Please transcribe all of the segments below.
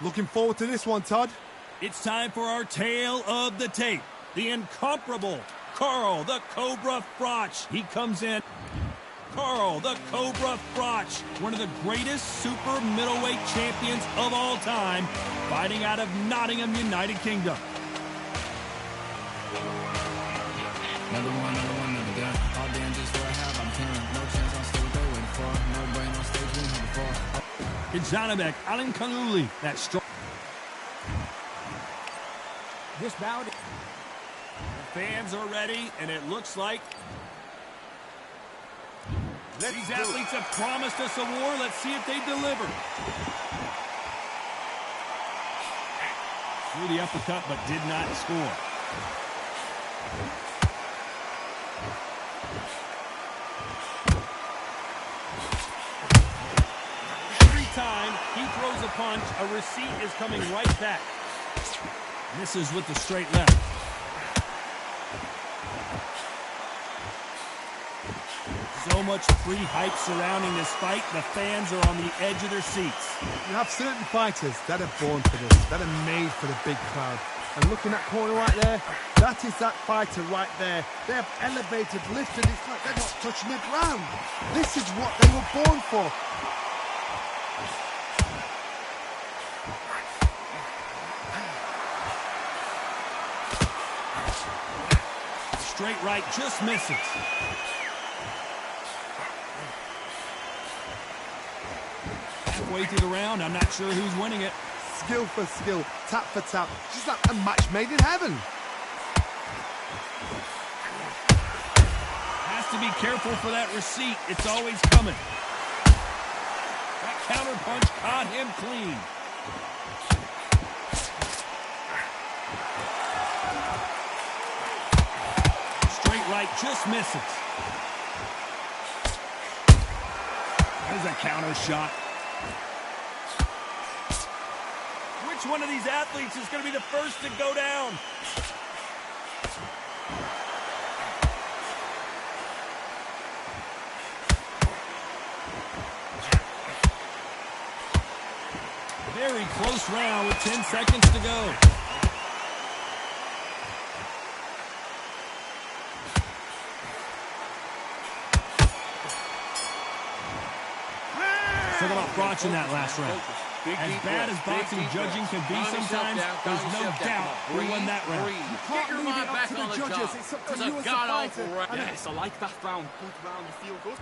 Looking forward to this one, Todd. It's time for our tale of the tape. The incomparable Carl the Cobra Froch. He comes in. Carl the Cobra Froch, one of the greatest super middleweight champions of all time, fighting out of Nottingham, United Kingdom. Another one, never done. All damn just what I have, I'm killing. No chance on stage, they waiting for. No brain on stage, we have before. Ijanovek, Alan Kanuli, that strong. This bout. The fans are ready, and it looks like these athletes have promised us a war. Let's see if they deliver. Threw the uppercut, but did not score. Every time he throws a punch, a receipt is coming right back. Misses with the straight left. So much pre-hype surrounding this fight, the fans are on the edge of their seats. You have certain fighters that are born for this, that are made for the big crowd. And looking at that corner right there, that is that fighter right there. They have elevated, lifted, it's like they're not touching the ground. This is what they were born for. Straight right just misses. Halfway through the round, I'm not sure who's winning it. Skill for skill, tap for tap, just like a match made in heaven. Has to be careful for that receipt. It's always coming. That counter punch caught him clean. Straight right just misses. There's a counter shot. Which one of these athletes is going to be the first to go down? Very close round with 10 seconds to go. Talk about Froch in that last round. As bad as boxing judging can be sometimes, there's no doubt who won that round. You can't leave it up to the judges. It's up to you as a fighter. Yes, I like that round. Good round, you feel good.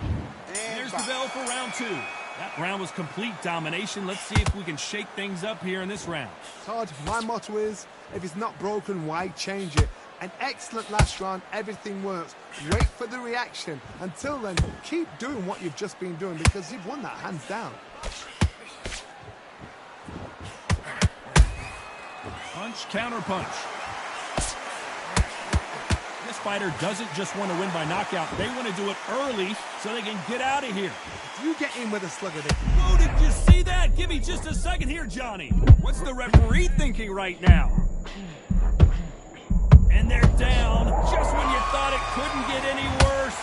There's the bell for round two. That round was complete domination. Let's see if we can shake things up here in this round. Todd, my motto is, if it's not broken, why change it? An excellent last round, everything works. Wait for the reaction. Until then, keep doing what you've just been doing because you've won that hands down. Punch, counter punch. This fighter doesn't just want to win by knockout. They want to do it early so they can get out of here. You get in with a slugger. Whoa, did you see that? Give me just a second here, Johnny. What's the referee thinking right now? And they're down just when you thought it couldn't get any worse.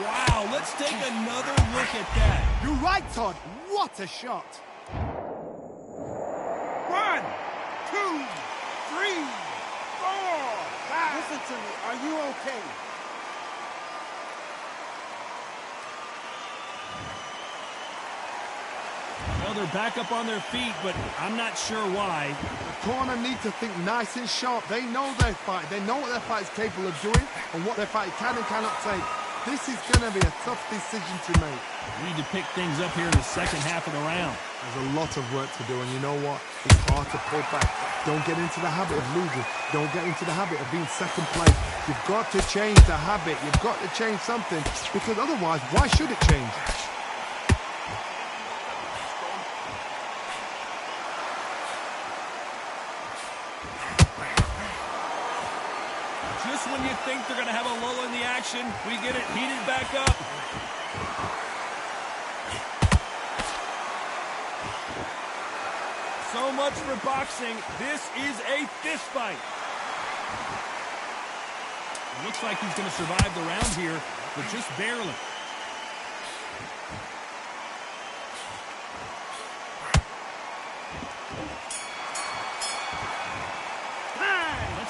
Wow, let's take another look at that. You're right, Todd. What a shot. 1, 2, 3, 4, 5. Listen to me. Are you okay? Well, they're back up on their feet, but I'm not sure why. The corner need to think nice and sharp. They know their fight. They know what their fight is capable of doing and what their fight can and cannot take. This is going to be a tough decision to make. We need to pick things up here in the second half of the round. There's a lot of work to do, and you know what? It's hard to pull back. Don't get into the habit of losing. Don't get into the habit of being second place. You've got to change the habit. You've got to change something, because otherwise, why should it change? Just when you think they're going to have a lull in the action, we get it heated back up. So much for boxing. This is a fist fight. It looks like he's going to survive the round here, but just barely.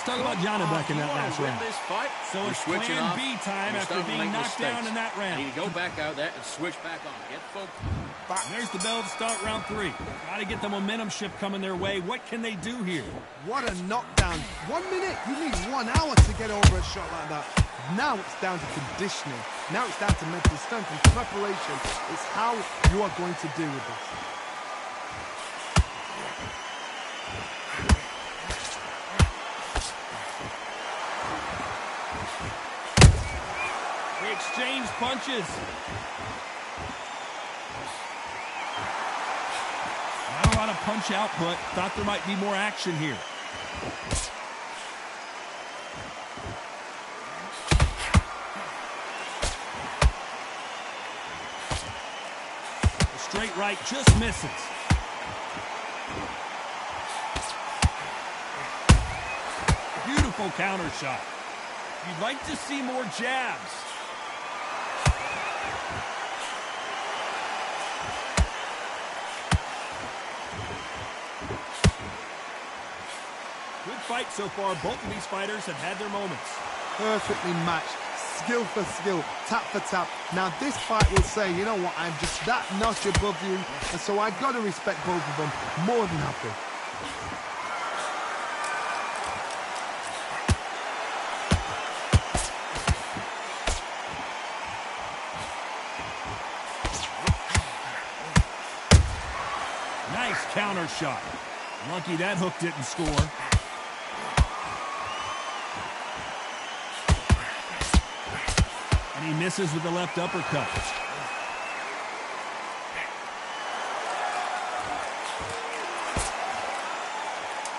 talk about Johnny back in that last round. This fight, So it's switching plan off, B time after being knocked down in that round. I need to go back out there and switch back on. Get focused. There's the bell to start round 3. Got to get the momentum shift coming their way. What can they do here? What a knockdown. 1 minute, you need 1 hour to get over a shot like that. Now it's down to conditioning. Now it's down to mental strength and preparation. It's how you are going to deal with this. They exchange punches. Not a lot of punch output. Thought there might be more action here. The straight right just misses. Beautiful counter shot. You'd like to see more jabs. Good fight so far. Both of these fighters have had their moments. Perfectly matched. Skill for skill. Tap for tap. Now this fight will say, you know what, I'm just that notch above you. And so I've got to respect both of them. More than happy. Nice counter shot. Lucky that hook didn't score. And he misses with the left uppercut.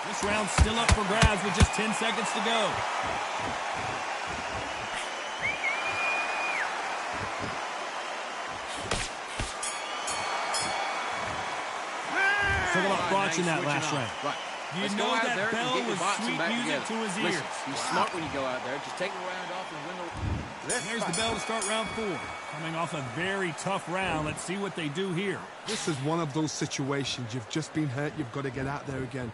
This round's still up for grabs with just 10 seconds to go. Talk about Frotch in that last round. Right. You Let's know go out that there bell and get your was boxing sweet back music together. to his Listen, ears. be smart when you go out there. Just take the round off and win the... There's the bell to start round 4. Coming off a very tough round. Let's see what they do here. This is one of those situations. You've just been hurt. You've got to get out there again.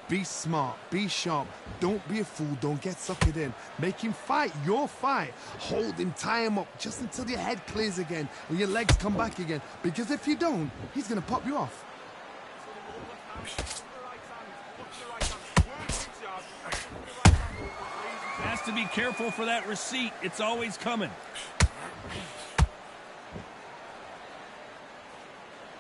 Be smart. Be sharp. Don't be a fool. Don't get suckered in. Make him fight your fight. Hold him. Tie him up just until your head clears again and your legs come back again. Because if you don't, he's going to pop you off. Has to be careful for that receipt. It's always coming.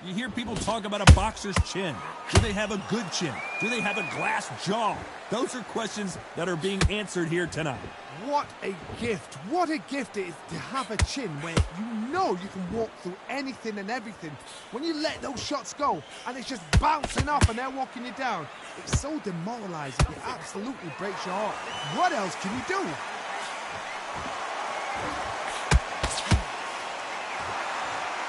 You hear people talk about a boxer's chin. Do they have a good chin? Do they have a glass jaw? Those are questions that are being answered here tonight. What a gift. What a gift it is to have a chin where you know you can walk through anything and everything. When you let those shots go and it's just bouncing off and they're walking you down, it's so demoralizing. It absolutely breaks your heart. What else can you do?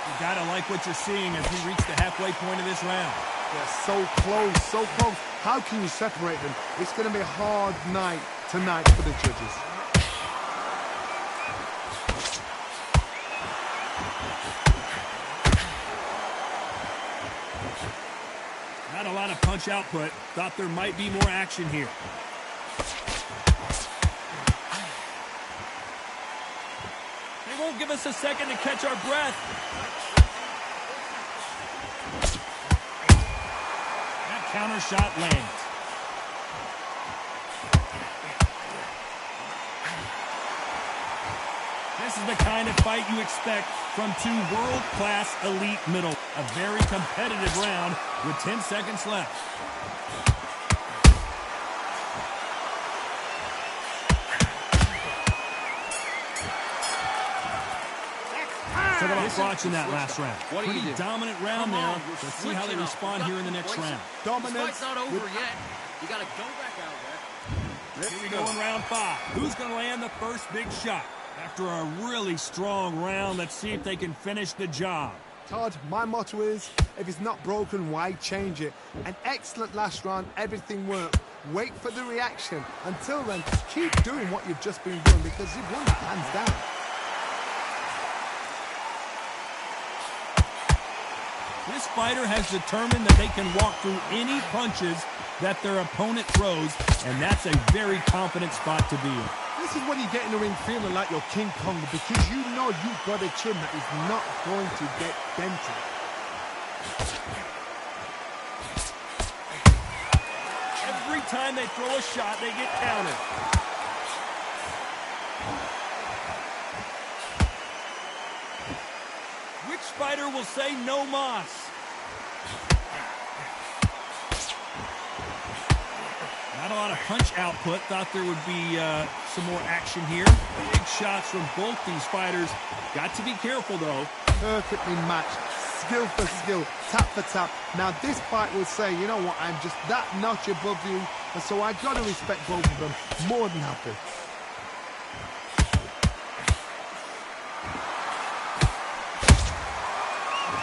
You gotta like what you're seeing as we reach the halfway point of this round. They're so close, so close. How can you separate them? It's going to be a hard night tonight for the judges. Not a lot of punch output. Thought there might be more action here. They won't give us a second to catch our breath. That counter shot lands. This is the kind of fight you expect from two world-class elite middle. A very competitive round with 10 seconds left. Talk about Frotch in that last round. What do you Pretty do? dominant round there. Let's see how they respond here in the next round. Dominance. This fight's not over yet. You gotta go back out there. Here we go in round 5. Who's going to land the first big shot? After a really strong round, let's see if they can finish the job. Todd, my motto is, if it's not broken, why change it? An excellent last round, everything worked. Wait for the reaction. Until then, keep doing what you've just been doing because you've won that hands down. This fighter has determined that they can walk through any punches that their opponent throws, and that's a very confident spot to be in. This is when you get in the ring feeling like you're King Kong, because you know you've got a chin that is not going to get dented. Every time they throw a shot, they get countered. Which fighter will say no mas? Not a lot of punch output. Thought there would be some more action here. Big shots from both these fighters. Got to be careful, though. Perfectly matched. Skill for skill. Tap for tap. Now, this fight will say, you know what, I'm just that notch above you. And so I got to respect both of them. More than happy.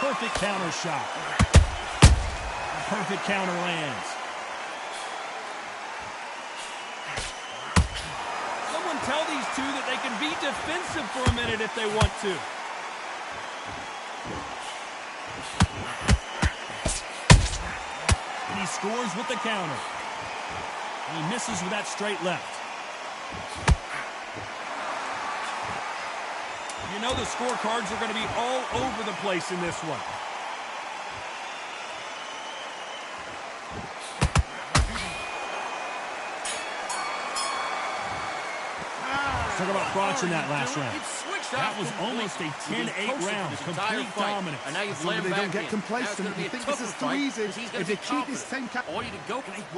Perfect counter shot. Perfect counter lands. Someone tell these two that they can be defensive for a minute if they want to. And he scores with the counter. And he misses with that straight left. You know the scorecards are going to be all over the place in this one. Talk about Frotch in that last round. That was almost a 10-8 round. Complete dominance. And now you've let Somebody him don't back get in. complacent. Now it's You gonna think be a this is tougher too easy. fight, 'cause he's gonna If they be keep this confident. same... I want you to go. Great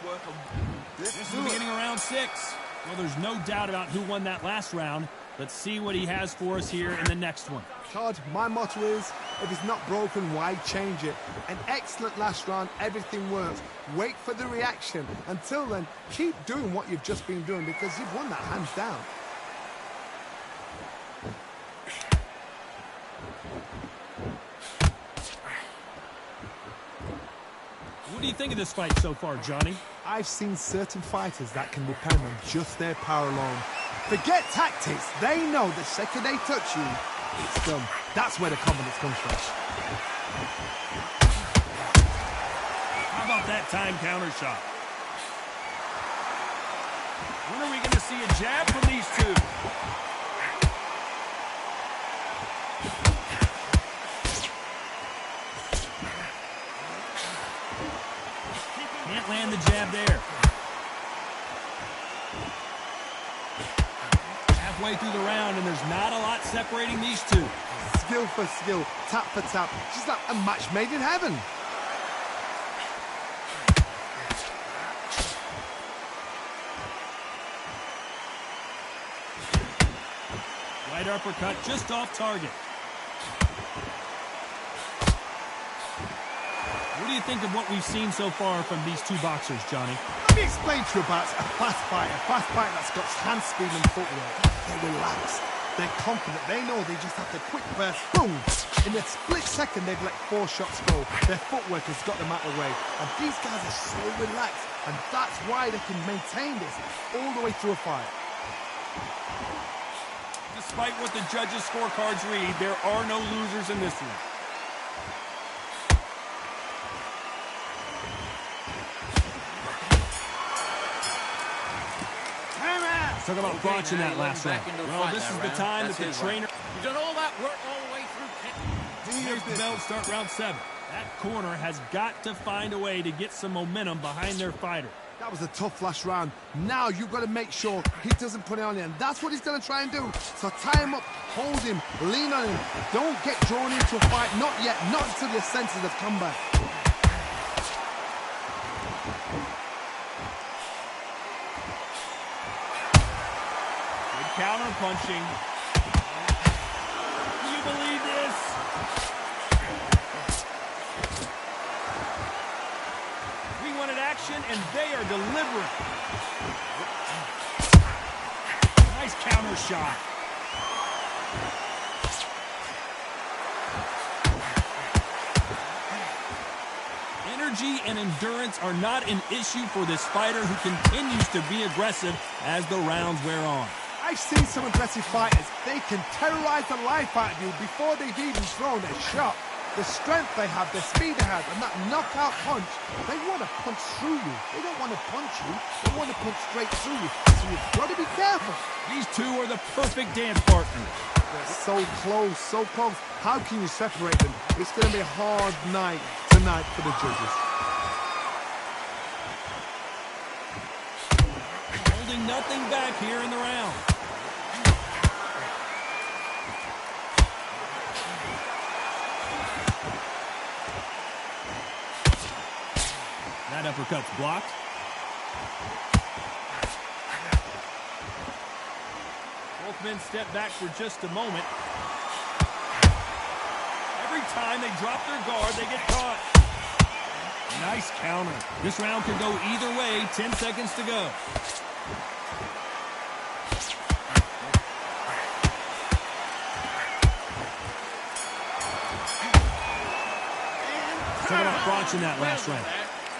work. This is the beginning of round 6. Well, there's no doubt about who won that last round. Let's see what he has for us here in the next one. Todd, my motto is, if it's not broken, why change it? An excellent last round, everything works. Wait for the reaction. Until then, keep doing what you've just been doing, because you've won that hands down. What do you think of this fight so far, Johnny? I've seen certain fighters that can depend on just their power alone. Forget tactics. They know the second they touch you, it's done. That's where the confidence comes from. How about that time counter shot? When are we going to see a jab from these two? Can't land the jab there. Halfway through the round, and there's not a lot separating these two. Skill for skill, tap for tap. Just like a match made in heaven. Right uppercut just off target. What do you think of what we've seen so far from these two boxers, Johnny? Let me explain to you about a fast fighter that's got hand speed and footwork. They're relaxed. They're confident. They know they just have to quick burst. Boom! In a split second, they've let 4 shots go. Their footwork has got them out of the way. And these guys are so relaxed. And that's why they can maintain this all the way through a fight. Despite what the judges' scorecards read, there are no losers in this one. Talk about Frotch in that last round. Well, this is the time that the trainer... You've done all that work all the way through. Here's the bell to start round 7. That corner has got to find a way to get some momentum behind their fighter. That was a tough last round. Now you've got to make sure he doesn't put it on you, and that's what he's going to try and do. So tie him up, hold him, lean on him. Don't get drawn into a fight. Not yet. Not until your senses have come back. Counter punching. Do you believe this? We wanted action, and they are delivering. Nice counter shot. Energy and endurance are not an issue for this fighter who continues to be aggressive as the rounds wear on. I've seen some aggressive fighters. They can terrorize the life out of you before they've even thrown a shot. The strength they have, the speed they have, and that knockout punch, they want to punch through you. They don't want to punch you, they want to punch straight through you. So you've got to be careful. These two are the perfect dance partners. They're so close, so close. How can you separate them? It's going to be a hard night tonight for the judges. Holding nothing back here in the round. That uppercut's blocked. Both men step back for just a moment. Every time they drop their guard, they get caught. Nice counter. This round could go either way. 10 seconds to go. Talk about Froch in that last round.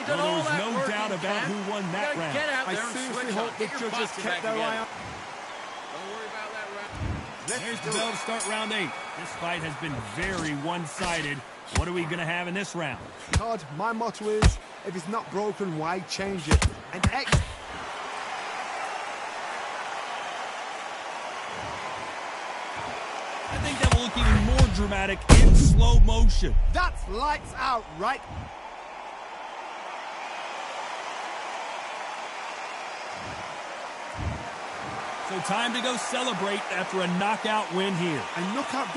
Well, there was no doubt about who won that round. I seriously hope the judges kept their eye on. Don't worry about that round. There's the bell to start round 8. This fight has been very one-sided. What are we going to have in this round? Todd, my motto is, if it's not broken, why change it? And I think that will look even more dramatic in slow motion. that's lights out, right? So time to go celebrate after a knockout win here. And knockout.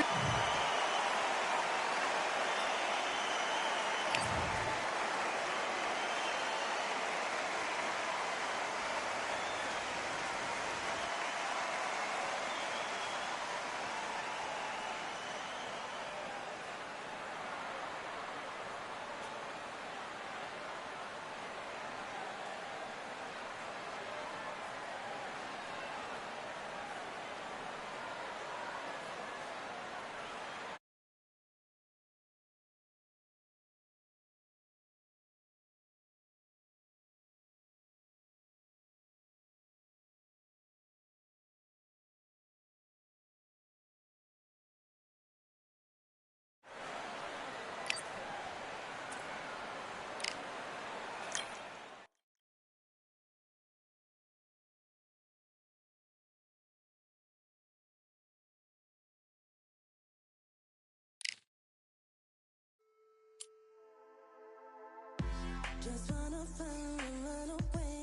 Just wanna find and run away.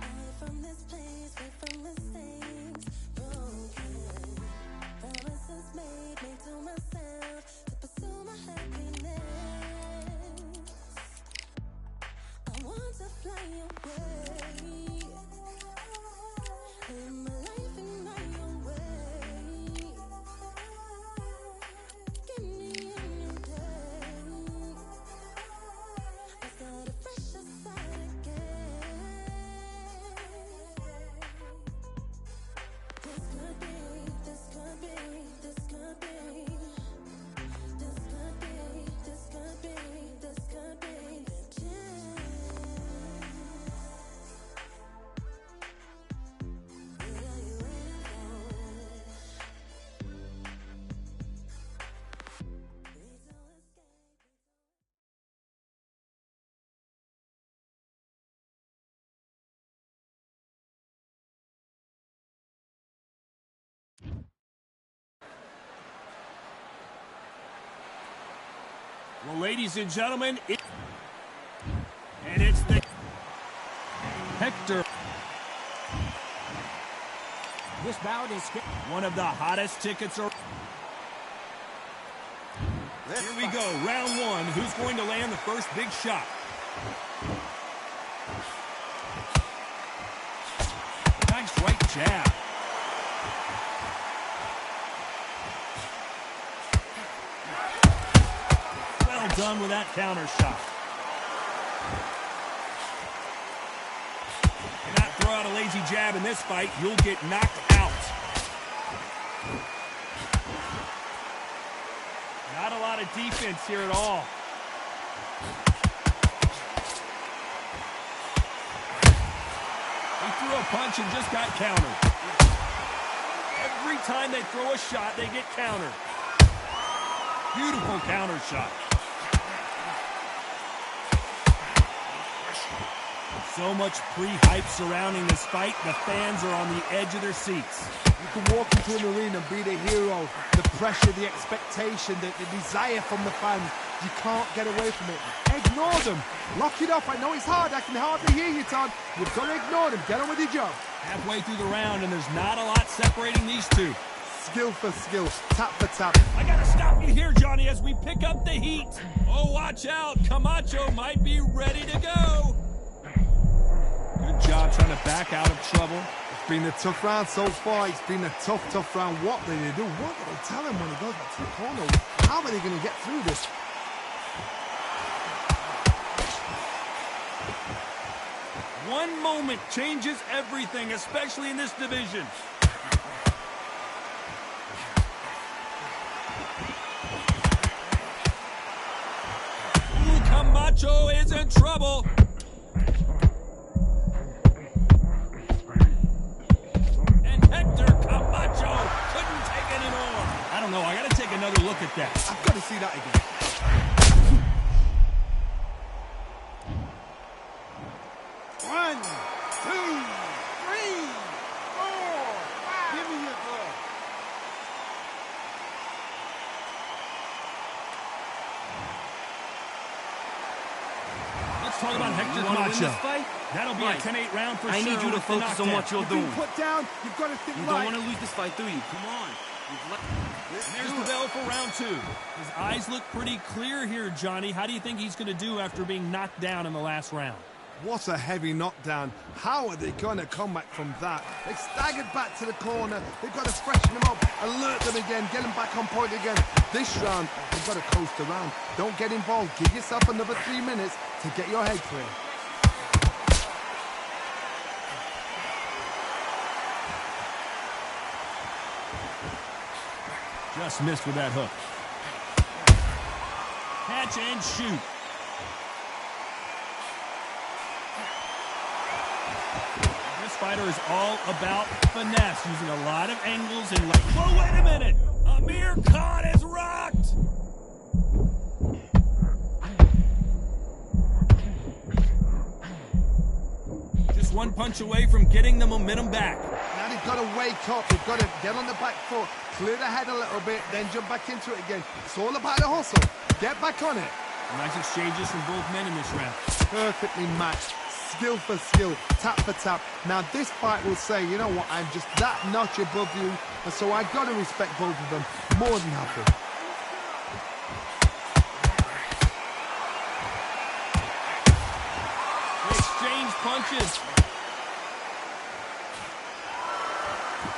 Away from this place, away from mistakes. Broken promises made to myself to pursue my happiness. I want to fly away. Live my life in my own way. Give me a new day. I start a fresh aside again. This could be, this could be, this could be. This could be, this could be, this could be the chance. What are you waiting for? Please don't escape. Well, ladies and gentlemen, and it's the Hector. This bout is One of the hottest tickets are. Here we go, round 1. Who's going to land the first big shot? Nice right jab. Well done with that counter shot. Cannot throw out a lazy jab in this fight. You'll get knocked out. Not a lot of defense here at all. He threw a punch and just got countered. Every time they throw a shot, they get countered. Beautiful counter shot. So much pre-hype surrounding this fight, the fans are on the edge of their seats. You can walk into an arena and be the hero. The pressure, the expectation, the desire from the fans. You can't get away from it. Ignore them. Lock it up. I know it's hard. I can hardly hear you, Todd. You've got to ignore them. Get on with your job. Halfway through the round, and there's not a lot separating these two. Skill for skill. Tap for tap. I gotta stop you here, Johnny, as we pick up the heat. Oh, watch out. Camacho might be ready to go. Good job trying to back out of trouble. It's been a tough round so far. It's been a tough round. What do they do? What do they tell him when he goes back to the corner? How are they going to get through this? One moment changes everything, especially in this division. Ooh, Camacho is in trouble. I gotta take another look at that. I've got to see that again. 1, 2, 3, 4, 5. Give me your glove. Let's talk about Hector Camacho. That'll be a 10-8 round for sure. I need you to focus on what you're doing. Put down. You've got to think You don't want to lose this fight, do you? Come on. And there's the bell for round 2. His eyes look pretty clear here, Johnny. How do you think he's going to do after being knocked down in the last round? What a heavy knockdown. How are they going to come back from that? They staggered back to the corner. They've got to freshen them up, alert them again, get them back on point again. This round, they've got to coast around. Don't get involved. Give yourself another 3 minutes to get your head clear. Just missed with that hook. Catch and shoot. This fighter is all about finesse, using a lot of angles and... Whoa, wait a minute! Amir Khan is rocked! Just one punch away from getting the momentum back. Now they've got to wake up. They've got to get on the back foot, clear the head a little bit, then jump back into it again. It's all about the hustle. Get back on it. Nice exchanges from both men in this round. Perfectly matched. Skill for skill, tap for tap. Now this fight will say, you know what, I'm just that notch above you, and so I've got to respect both of them more than happy. They exchange punches.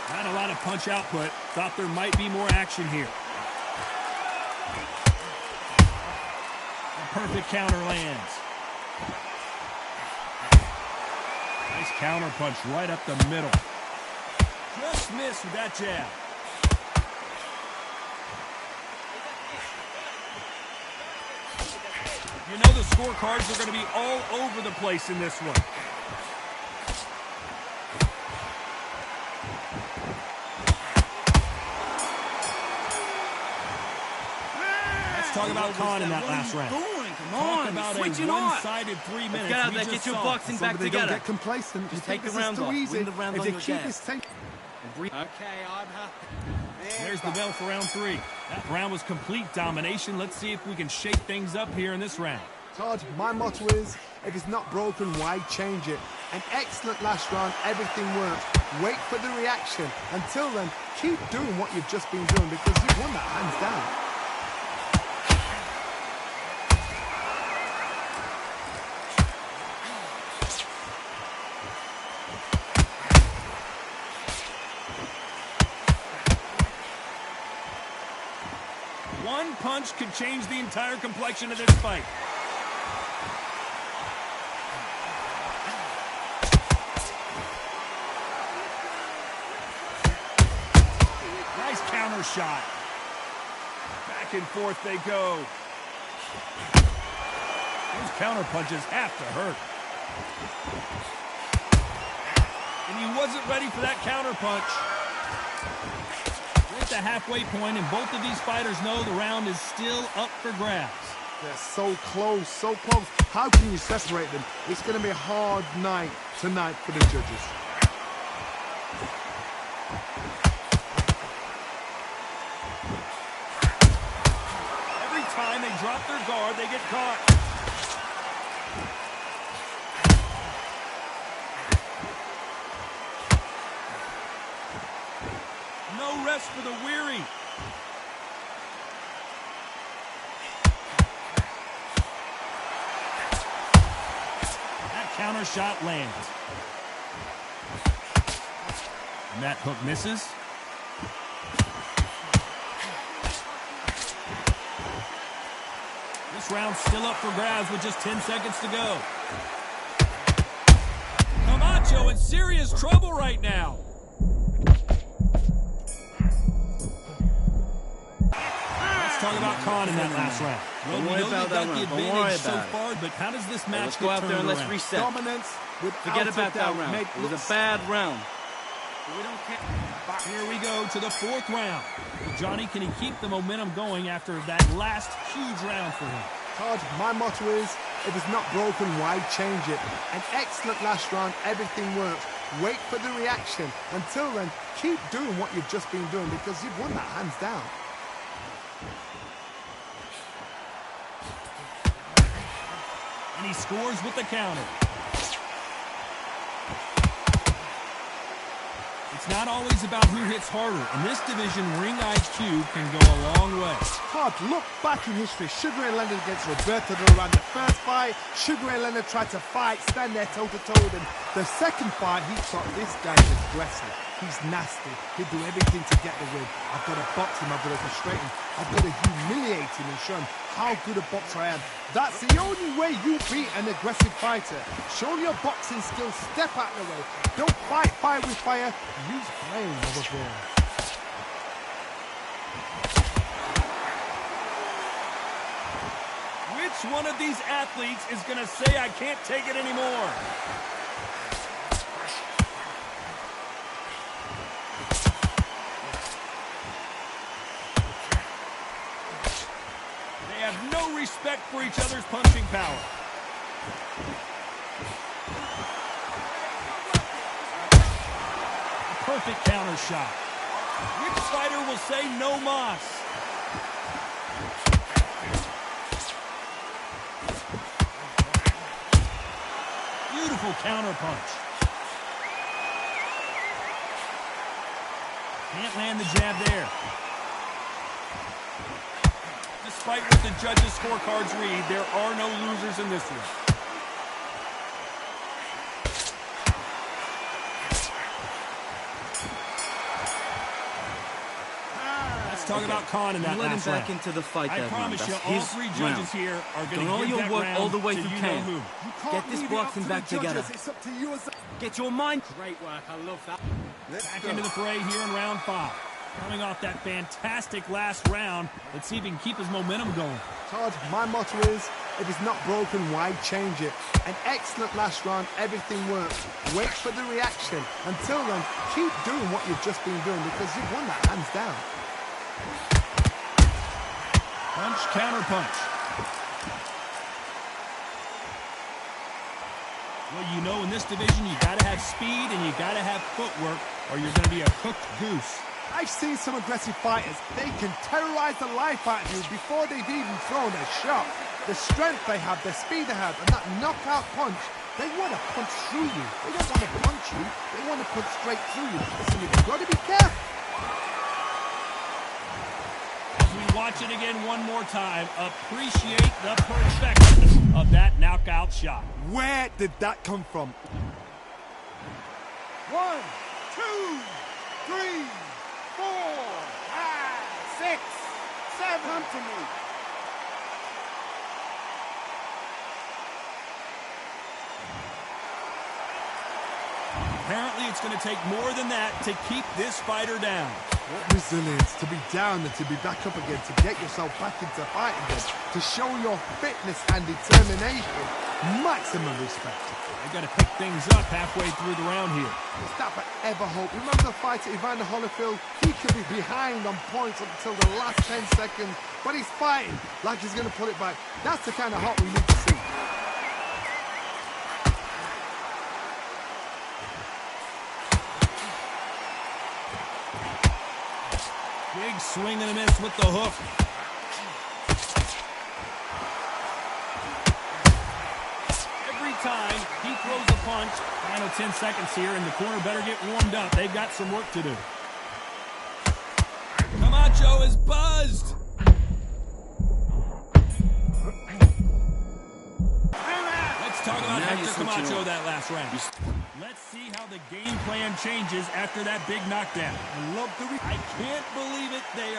Not a lot of punch output. Thought there might be more action here. A perfect counter lands. Nice counter punch right up the middle. Just missed with that jab. You know the scorecards are going to be all over the place in this one. Let's talk about Khan in that last round. Come on, about switch a it on. one-sided 3 minutes. Get out We there, just get your saw. boxing back They together. don't get complacent. Just You think take the this is round too off. easy. Win the round if on they your keep gas. this tension. Okay, I'm happy. There's the bell for round 3. That round was complete domination. Let's see if we can shake things up here in this round. Todd, my motto is, if it's not broken, why change it? An excellent last round, everything worked. Wait for the reaction. Until then, keep doing what you've just been doing because you've won that hands down. One punch could change the entire complexion of this fight. Nice counter shot. Back and forth they go. Those counter punches have to hurt. And he wasn't ready for that counter punch. With the the halfway point, and both of these fighters know the round is still up for grabs. They're so close, so close. How can you separate them? It's going to be a hard night tonight for the judges. Every time they drop their guard, they get caught. No rest for the weary. That counter shot lands. And that hook misses. This round's still up for grabs with just 10 seconds to go. Camacho in serious trouble right now. Let's talk about Khan in that last round. Well, we know you got the advantage so far, but how does this match Let's go out there and let's around? reset. Dominance Forget about that round. It was a bad round. We don't care. Here we go to the fourth round. Johnny, can he keep the momentum going after that last huge round for him? Todd, my motto is, if it's not broken, why change it? An excellent last round, everything works. Wait for the reaction. Until then, keep doing what you've just been doing because you've won that hands down. And he scores with the counter. It's not always about who hits harder. In this division, ring IQ can go a long way. Todd, look back in history. Sugar Ray Leonard against Roberto Duran. The first fight, Sugar Ray Leonard tried to fight, stand there toe-to-toe. And the second fight, he thought this guy's aggressive. He's nasty. He'll do everything to get the win. I've got to box him. I've got to frustrate him. I've got to humiliate him and show him how good a boxer I am. That's the only way you beat an aggressive fighter. Show your boxing skills. Step out of the way. Don't fight fire with fire. Use brain over brain. Which one of these athletes is going to say, I can't take it anymore? They have no respect for each other's punching power. A perfect counter shot. Which fighter will say no mas? Beautiful counter punch. Can't land the jab there. Despite what the judges' scorecards read, there are no losers in this one. Let's talk about Khan in that Let him last back round. into the fight. I that promise round. you, That's all his three round. judges here are going Done all to give your that work round all the way to through you camp. know who. You can't Get this leave it up boxing to back the judges. together. It's up to you as a... Get your mind. Great work. I love that. Back into the fray here in round 5. Coming off that fantastic last round, let's see if he can keep his momentum going. Todd, my motto is, if it's not broken, why change it? An excellent last round, everything works. Wait for the reaction. Until then, keep doing what you've just been doing because you've won that hands down. Punch, counter punch. Well, you know, in this division, you got to have speed and you got to have footwork, or you're going to be a cooked goose. I've seen some aggressive fighters. They can terrorize the life out of you before they've even thrown a shot. The strength they have, the speed they have, and that knockout punch, they want to punch through you. They don't want to punch you. They want to punch straight through you. So you've got to be careful. As we watch it again one more time, appreciate the perfection of that knockout shot. Where did that come from? 1, 2, 3, 4, 5, 6, 7. Come to me. Apparently, it's going to take more than that to keep this fighter down. What resilience to be down and to be back up again, to get yourself back into fighting again, to show your fitness and determination. maximum respect. They got to pick things up halfway through the round here. It's that but ever hope. Remember the fighter Evander Holyfield? He could be behind on points up until the last 10 seconds, but he's fighting like he's going to pull it back. That's the kind of hope we need to see. Big swing and a miss with the hook. Every time he throws a punch, final 10 seconds here, and the corner better get warmed up. They've got some work to do. Camacho is buzzed. Let's talk about Hector Camacho that last round. Let's see how the game plan changes after that big knockdown. I can't believe it. They